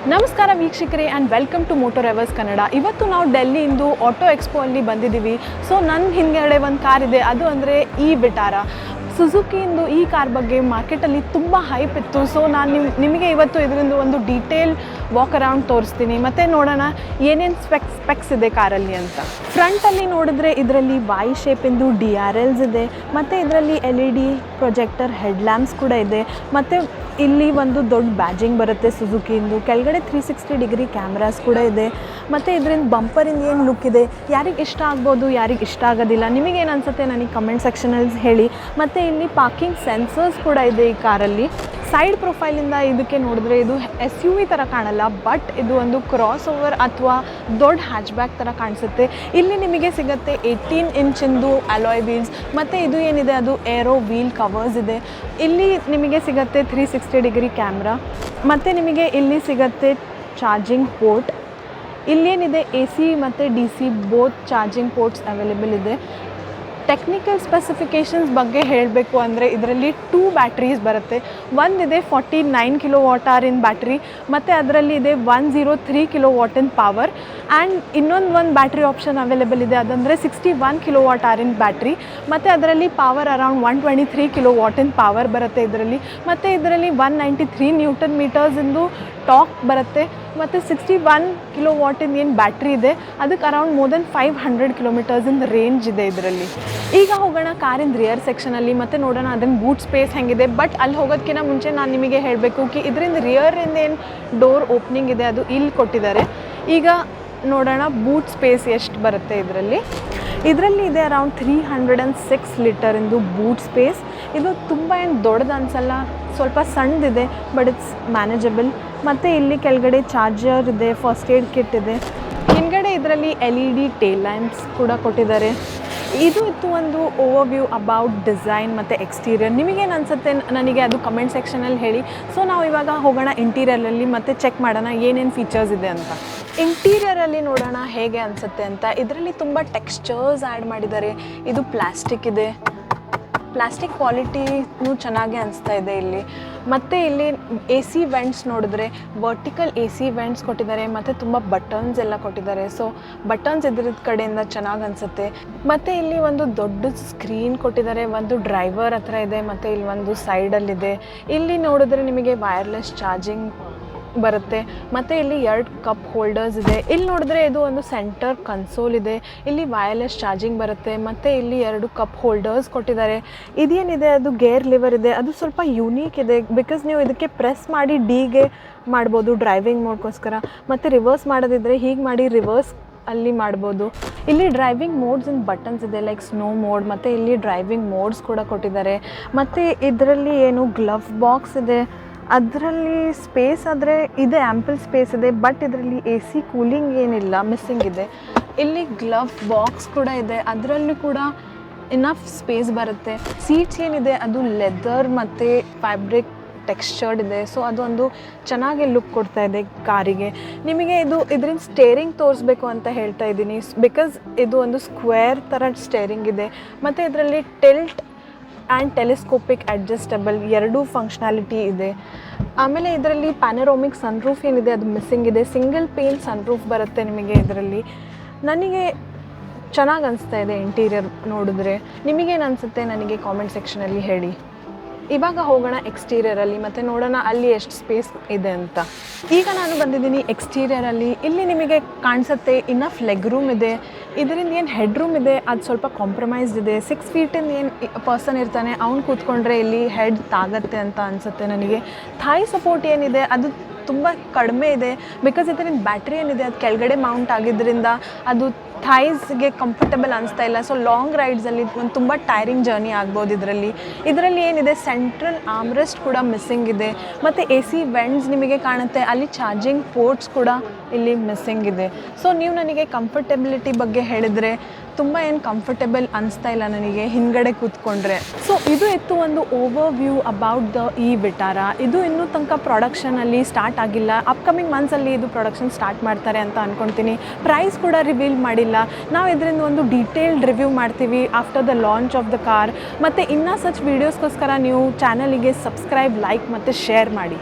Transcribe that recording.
ನಮಸ್ಕಾರ ವೀಕ್ಷಕರೇ and welcome to Moto Reverse Kannada. ಇವತ್ತು ನಾವು ಡೆಲ್ಲಿಯಿಂದ ಆಟೋ ಎಕ್ಸ್ಪೋ ಅಲ್ಲಿ ಬಂದಿದ್ದೀವಿ. ಸೊ ನನ್ನ ಹಿಂದ್ಗಡೆ ಒಂದು ಕಾರ್ ಇದೆ, ಅದು ಅಂದರೆ ಈ ವಿಟಾರ. ಸುಜುಕಿಯಿಂದ ಈ ಕಾರ್ ಬಗ್ಗೆ ಮಾರ್ಕೆಟಲ್ಲಿ ತುಂಬ ಹೈಪ್ ಇತ್ತು. ಸೊ ನಾನು ನಿಮಗೆ ಇವತ್ತು ಇದರಿಂದ ಒಂದು ಡೀಟೇಲ್ ವಾಕ್ ಅರೌಂಡ್ ತೋರಿಸ್ತೀನಿ ಮತ್ತು ನೋಡೋಣ ಏನೇನು ಸ್ಪೆಕ್ಸ್ ಇದೆ ಕಾರಲ್ಲಿ ಅಂತ. ಫ್ರಂಟಲ್ಲಿ ನೋಡಿದ್ರೆ ಇದರಲ್ಲಿ ವೈ ಶೇಪಿಂದು DRLs ಇದೆ ಮತ್ತು ಇದರಲ್ಲಿ LED ಪ್ರೊಜೆಕ್ಟರ್ ಹೆಡ್ ಲ್ಯಾಂಪ್ಸ್ ಕೂಡ ಇದೆ ಮತ್ತು ಇಲ್ಲಿ ಒಂದು ದೊಡ್ಡ ಬ್ಯಾಜಿಂಗ್ ಬರುತ್ತೆ ಸುಜುಕಿಯಿಂದ. ಕೆಳಗಡೆ 360 ಡಿಗ್ರಿ ಕ್ಯಾಮ್ರಾಸ್ ಕೂಡ ಇದೆ ಮತ್ತು ಇದರಿಂದ ಬಂಪರಿಂದ ಏನು ಲುಕ್ ಇದೆ, ಯಾರಿಗೆ ಇಷ್ಟ ಆಗ್ಬೋದು, ಯಾರಿಗೆ ಇಷ್ಟ ಆಗೋದಿಲ್ಲ, ನಿಮಗೇನು ಅನಿಸುತ್ತೆ ನನಗೆ ಕಮೆಂಟ್ ಸೆಕ್ಷನಲ್ಲಿ ಹೇಳಿ. ಮತ್ತು ಇಲ್ಲಿ ಪಾರ್ಕಿಂಗ್ ಸೆನ್ಸರ್ಸ್ ಕೂಡ ಇದೆ ಈ ಕಾರಲ್ಲಿ. ಸೈಡ್ ಪ್ರೊಫೈಲಿಂದ ಇದಕ್ಕೆ ನೋಡಿದ್ರೆ ಇದು SUV ಥರ ಕಾಣಲ್ಲ, ಬಟ್ ಇದು ಒಂದು ಕ್ರಾಸ್ ಓವರ್ ಅಥವಾ ದೊಡ್ಡ ಹ್ಯಾಚ್ಬ್ಯಾಕ್ ಥರ ಕಾಣಿಸುತ್ತೆ. ಇಲ್ಲಿ ನಿಮಗೆ ಸಿಗುತ್ತೆ 18 ಇಂಚಿಂದು ಅಲಾಯ್ ವೀಲ್ಸ್ ಮತ್ತು ಇದು ಏನಿದೆ ಅದು ಏರೋ ವೀಲ್ ಕವರ್ಸ್ ಇದೆ. ಇಲ್ಲಿ ನಿಮಗೆ ಸಿಗುತ್ತೆ 360 ಡಿಗ್ರಿ ಕ್ಯಾಮ್ರಾ ಮತ್ತು ನಿಮಗೆ ಇಲ್ಲಿ ಸಿಗುತ್ತೆ ಚಾರ್ಜಿಂಗ್ ಪೋರ್ಟ್. ಇಲ್ಲೇನಿದೆ AC ಮತ್ತು DC both charging ports available ಇದೆ. ಟೆಕ್ನಿಕಲ್ ಸ್ಪೆಸಿಫಿಕೇಷನ್ಸ್ ಬಗ್ಗೆ ಹೇಳಬೇಕು ಅಂದರೆ ಇದರಲ್ಲಿ 2 ಬ್ಯಾಟ್ರೀಸ್ ಬರುತ್ತೆ. ಒಂದಿದೆ 49 kWh ಬ್ಯಾಟ್ರಿ ಮತ್ತು ಅದರಲ್ಲಿ ಇದೆ 103 kW ಪವರ್. ಆ್ಯಂಡ್ ಒಂದು ಬ್ಯಾಟ್ರಿ ಆಪ್ಷನ್ ಅವೈಲೇಬಲ್ ಇದೆ, ಅದಂದರೆ 61 kWh ಬ್ಯಾಟ್ರಿ ಮತ್ತು ಅದರಲ್ಲಿ ಪವರ್ ಅರೌಂಡ್ 123 kW ಪವರ್ ಬರುತ್ತೆ ಇದರಲ್ಲಿ. ಮತ್ತು ಇದರಲ್ಲಿ 193 Nm ಟಾಕ್ ಬರುತ್ತೆ ಮತ್ತು 61 kW ಏನು ಬ್ಯಾಟ್ರಿ ಇದೆ ಅದಕ್ಕೆ around more than 500 km range ಇದೆ ಇದರಲ್ಲಿ. ಈಗ ಹೋಗೋಣ ಕಾರಿನ ರಿಯರ್ ಸೆಕ್ಷನಲ್ಲಿ ಮತ್ತು ನೋಡೋಣ ಅದನ್ನು ಬೂಟ್ ಸ್ಪೇಸ್ ಹೆಂಗಿದೆ. ಬಟ್ ಅಲ್ಲಿ ಹೋಗೋದಕ್ಕಿಂತ ಮುಂಚೆ ನಾನು ನಿಮಗೆ ಹೇಳಬೇಕು ಕಿ ಇದರಿಂದ ರಿಯರಿಂದ ಏನು ಡೋರ್ ಓಪನಿಂಗ್ ಇದೆ ಅದು ಇಲ್ಲಿ ಕೊಟ್ಟಿದ್ದಾರೆ. ಈಗ ನೋಡೋಣ ಬೂಟ್ ಸ್ಪೇಸ್ ಎಷ್ಟು ಬರುತ್ತೆ ಇದರಲ್ಲಿ ಇದೆ ಅರೌಂಡ್ 306 ಲೀಟರಿಂದು ಬೂಟ್ ಸ್ಪೇಸ್. ಇದು ತುಂಬ ಏನು ದೊಡ್ಡದು ಅನಿಸಲ್ಲ, ಸ್ವಲ್ಪ ಸಣ್ಣದಿದೆ, ಬಟ್ ಇಟ್ಸ್ ಮ್ಯಾನೇಜಬಲ್. ಮತ್ತು ಇಲ್ಲಿ ಕೆಳಗಡೆ ಚಾರ್ಜರ್ ಇದೆ, ಫಸ್ಟ್ ಏಡ್ ಕಿಟ್ ಇದೆ. ಹಿಂದ್ಗಡೆ ಇದರಲ್ಲಿ LED ಟೇಲ್ ಲ್ಯಾಂಪ್ಸ್ ಕೂಡ ಕೊಟ್ಟಿದ್ದಾರೆ. ಇದು ಇತ್ತು ಒಂದು ಓವರ್ವ್ಯೂ ಅಬೌಟ್ ಡಿಸೈನ್ ಮತ್ತು ಎಕ್ಸ್ಟೀರಿಯರ್. ನಿಮಗೇನು ಅನಿಸುತ್ತೆ ನನಗೆ ಅದು ಕಮೆಂಟ್ ಸೆಕ್ಷನಲ್ಲಿ ಹೇಳಿ. ಸೊ ನಾವು ಇವಾಗ ಹೋಗೋಣ ಇಂಟೀರಿಯರಲ್ಲಿ ಮತ್ತು ಚೆಕ್ ಮಾಡೋಣ ಏನೇನು ಫೀಚರ್ಸ್ ಇದೆ ಅಂತ. ಇಂಟೀರಿಯರಲ್ಲಿ ನೋಡೋಣ ಹೇಗೆ ಅನಿಸುತ್ತೆ ಅಂತ. ಇದರಲ್ಲಿ ತುಂಬ ಟೆಕ್ಸ್ಚರ್ಸ್ ಆ್ಯಡ್ ಮಾಡಿದ್ದಾರೆ. ಇದು ಪ್ಲಾಸ್ಟಿಕ್ ಇದೆ, ಪ್ಲಾಸ್ಟಿಕ್ ಕ್ವಾಲಿಟಿನೂ ಚೆನ್ನಾಗಿ ಅನಿಸ್ತಾ ಇದೆ ಇಲ್ಲಿ. ಮತ್ತು ಇಲ್ಲಿ AC ವೆಂಟ್ಸ್ ನೋಡಿದ್ರೆ ವರ್ಟಿಕಲ್ AC ವೆಂಟ್ಸ್ ಕೊಟ್ಟಿದ್ದಾರೆ ಮತ್ತು ತುಂಬ ಬಟನ್ಸ್ ಎಲ್ಲ ಕೊಟ್ಟಿದ್ದಾರೆ. ಸೊ ಬಟನ್ಸ್ ಇದ್ರದ ಕಡೆಯಿಂದ ಚೆನ್ನಾಗಿ ಅನಿಸುತ್ತೆ. ಮತ್ತು ಇಲ್ಲಿ ಒಂದು ದೊಡ್ಡ ಸ್ಕ್ರೀನ್ ಕೊಟ್ಟಿದ್ದಾರೆ, ಒಂದು ಡ್ರೈವರ್ ಹತ್ರ ಇದೆ ಮತ್ತು ಇಲ್ಲಿ ಒಂದು ಸೈಡಲ್ಲಿದೆ. ಇಲ್ಲಿ ನೋಡಿದ್ರೆ ನಿಮಗೆ ವೈರ್ಲೆಸ್ ಚಾರ್ಜಿಂಗ್ ಬರುತ್ತೆ ಮತ್ತು ಇಲ್ಲಿ 2 ಕಪ್ ಹೋಲ್ಡರ್ಸ್ ಇದೆ. ಇಲ್ಲಿ ನೋಡಿದ್ರೆ ಇದು ಒಂದು ಸೆಂಟರ್ ಕನ್ಸೋಲ್ ಇದೆ, ಇಲ್ಲಿ ವೈರ್ಲೆಸ್ ಚಾರ್ಜಿಂಗ್ ಬರುತ್ತೆ ಮತ್ತು ಇಲ್ಲಿ 2 ಕಪ್ ಹೋಲ್ಡರ್ಸ್ ಕೊಟ್ಟಿದ್ದಾರೆ. ಇದೇನಿದೆ ಅದು ಗೇರ್ ಲಿವರ್ ಇದೆ, ಅದು ಸ್ವಲ್ಪ ಯೂನೀಕ್ ಇದೆ ಬಿಕಾಸ್ ನೀವು ಇದಕ್ಕೆ ಪ್ರೆಸ್ ಮಾಡಿ ಡಿಗೆ ಮಾಡ್ಬೋದು ಡ್ರೈವಿಂಗ್ ಮೋಡ್ಗೋಸ್ಕರ. ಮತ್ತು ರಿವರ್ಸ್ ಮಾಡೋದಿದ್ರೆ ಹೀಗೆ ಮಾಡಿ ರಿವರ್ಸ್ ಅಲ್ಲಿ ಮಾಡ್ಬೋದು. ಇಲ್ಲಿ ಡ್ರೈವಿಂಗ್ ಮೋಡ್ಸ್ ಇನ್ ಬಟನ್ಸ್ ಇದೆ, ಲೈಕ್ ಸ್ನೋ ಮೋಡ್ ಮತ್ತು ಇಲ್ಲಿ ಡ್ರೈವಿಂಗ್ ಮೋಡ್ಸ್ ಕೂಡ ಕೊಟ್ಟಿದ್ದಾರೆ. ಮತ್ತು ಇದರಲ್ಲಿ ಏನು ಗ್ಲವ್ ಬಾಕ್ಸ್ ಇದೆ, ಅದರಲ್ಲಿ ಸ್ಪೇಸ್ ಆದರೆ ಇದೆ, ಆ್ಯಂಪಲ್ ಸ್ಪೇಸ್ ಇದೆ, ಬಟ್ ಇದರಲ್ಲಿ AC ಕೂಲಿಂಗ್ ಏನಿಲ್ಲ, ಮಿಸ್ಸಿಂಗ್ ಇದೆ. ಇಲ್ಲಿ ಗ್ಲವ್ ಬಾಕ್ಸ್ ಕೂಡ ಇದೆ, ಅದರಲ್ಲಿ ಕೂಡ ಇನಫ್ ಸ್ಪೇಸ್ ಬರುತ್ತೆ. ಸೀಟ್ಸ್ ಏನಿದೆ ಅದು ಲೆದರ್ ಮತ್ತು ಫ್ಯಾಬ್ರಿಕ್ ಟೆಕ್ಸ್ಚರ್ಡ್ ಇದೆ. ಸೊ ಅದೊಂದು ಚೆನ್ನಾಗಿ ಲುಕ್ ಕೊಡ್ತಾ ಇದೆ ಕಾರಿಗೆ. ನಿಮಗೆ ಇದರಿಂದ ಸ್ಟೇರಿಂಗ್ ತೋರಿಸ್ಬೇಕು ಅಂತ ಹೇಳ್ತಾ ಇದ್ದೀನಿ ಬಿಕಾಸ್ ಇದು ಒಂದು ಸ್ಕ್ವೇರ್ ಥರ ಸ್ಟೇರಿಂಗ್ ಇದೆ ಮತ್ತು ಇದರಲ್ಲಿ tilt and telescopic adjustable 2 functionality ಇದೆ. ಆಮೇಲೆ ಇದರಲ್ಲಿ ಪ್ಯಾನರೋಮಿಕ್ ಸನ್ರೂಫ್ ಏನಿದೆ ಅದು ಮಿಸ್ಸಿಂಗ್ ಇದೆ. ಸಿಂಗಲ್ ಪೇನ್ ಸನ್ರೂಫ್ ಬರುತ್ತೆ ನಿಮಗೆ ಇದರಲ್ಲಿ. ನನಗೆ ಚೆನ್ನಾಗಿ ಅನಿಸ್ತಾ ಇದೆ ಇಂಟೀರಿಯರ್ ನೋಡಿದ್ರೆ. ನಿಮಗೇನು ಅನಿಸುತ್ತೆ ನನಗೆ ಕಾಮೆಂಟ್ ಸೆಕ್ಷನಲ್ಲಿ ಹೇಳಿ. ಇವಾಗ ಹೋಗೋಣ ಎಕ್ಸ್ಟೀರಿಯರಲ್ಲಿ ಮತ್ತು ನೋಡೋಣ ಅಲ್ಲಿ ಎಷ್ಟು ಸ್ಪೇಸ್ ಇದೆ ಅಂತ. ಈಗ ನಾನು ಬಂದಿದ್ದೀನಿ ಎಕ್ಸ್ಟೀರಿಯರಲ್ಲಿ. ಇಲ್ಲಿ ನಿಮಗೆ ಕಾಣಿಸುತ್ತೆ ಇನಫ್ ಲೆಗ್ ರೂಮ್ ಇದೆ. ಇದರಿಂದ ಏನು ಹೆಡ್ ರೂಮ್ ಇದೆ ಅದು ಸ್ವಲ್ಪ ಕಾಂಪ್ರಮೈಸ್ಡ್ ಇದೆ. 6 ಫೀಟಿಂದ ಏನು ಪರ್ಸನ್ ಇರ್ತಾನೆ ಅವ್ನು ಕೂತ್ಕೊಂಡ್ರೆ ಇಲ್ಲಿ ಹೆಡ್ ತಾಗತ್ತೆ ಅಂತ ಅನಿಸುತ್ತೆ ನನಗೆ. ಥಾಯ್ ಸಪೋರ್ಟ್ ಏನಿದೆ ಅದು ತುಂಬ ಕಡಿಮೆ ಇದೆ ಬಿಕಾಸ್ ಇದರಿಂದ ಬ್ಯಾಟ್ರಿ ಏನಿದೆ ಅದು ಕೆಳಗಡೆ ಮೌಂಟ್ ಆಗಿದ್ದರಿಂದ ಅದು ಥೈಸ್ಗೆ ಕಂಫರ್ಟಬಲ್ ಅನಿಸ್ತಾ ಇಲ್ಲ. ಸೊ ಲಾಂಗ್ ರೈಡ್ಸಲ್ಲಿ ಒಂದು ತುಂಬ ಟೈರಿಂಗ್ ಜರ್ನಿ ಆಗ್ಬೋದು ಇದರಲ್ಲಿ ಏನಿದೆ ಸೆಂಟ್ರಲ್ ಆರ್ಮ್ರೆಸ್ಟ್ ಕೂಡ ಮಿಸ್ಸಿಂಗ್ ಇದೆ ಮತ್ತು AC ವೆಂಟ್ಸ್ ನಿಮಗೆ ಕಾಣುತ್ತೆ, ಅಲ್ಲಿ ಚಾರ್ಜಿಂಗ್ ಪೋರ್ಟ್ಸ್ ಕೂಡ ಇಲ್ಲಿ ಮಿಸ್ಸಿಂಗ್ ಇದೆ. ಸೊ ನೀವು ನನಗೆ ಕಂಫರ್ಟೆಬಿಲಿಟಿ ಬಗ್ಗೆ ಹೇಳಿದರೆ ತುಂಬ ಏನು ಕಂಫರ್ಟೇಬಲ್ ಅನಿಸ್ತಾ ಇಲ್ಲ ನನಗೆ ಹಿಂದ್ಗಡೆ ಕೂತ್ಕೊಂಡ್ರೆ. ಸೊ ಇದು ಇತ್ತು ಒಂದು ಓವರ್ ವ್ಯೂ ಅಬೌಟ್ ದ ಈ ವಿಟಾರ. ಇದು ಇನ್ನೂ ತನಕ ಪ್ರೊಡಕ್ಷನಲ್ಲಿ ಸ್ಟಾರ್ಟ್ ಆಗಿಲ್ಲ, ಅಪ್ಕಮಿಂಗ್ ಮಂತ್ಸಲ್ಲಿ ಇದು ಪ್ರೊಡಕ್ಷನ್ ಸ್ಟಾರ್ಟ್ ಮಾಡ್ತಾರೆ ಅಂತ ಅಂದ್ಕೊಳ್ತೀನಿ. ಪ್ರೈಸ್ ಕೂಡ ರಿವೀಲ್ ಮಾಡಿಲ್ಲ. ನಾವು ಇದರಿಂದ ಒಂದು ಡೀಟೇಲ್ಡ್ ರಿವ್ಯೂ ಮಾಡ್ತೀವಿ after the launch of the car. ಮತ್ತು ಇನ್ನೂ ಸಚ್ ವೀಡಿಯೋಸ್ಗೋಸ್ಕರ ನೀವು ಚಾನಲಿಗೆ ಸಬ್ಸ್ಕ್ರೈಬ್, ಲೈಕ್ ಮತ್ತು ಶೇರ್ ಮಾಡಿ.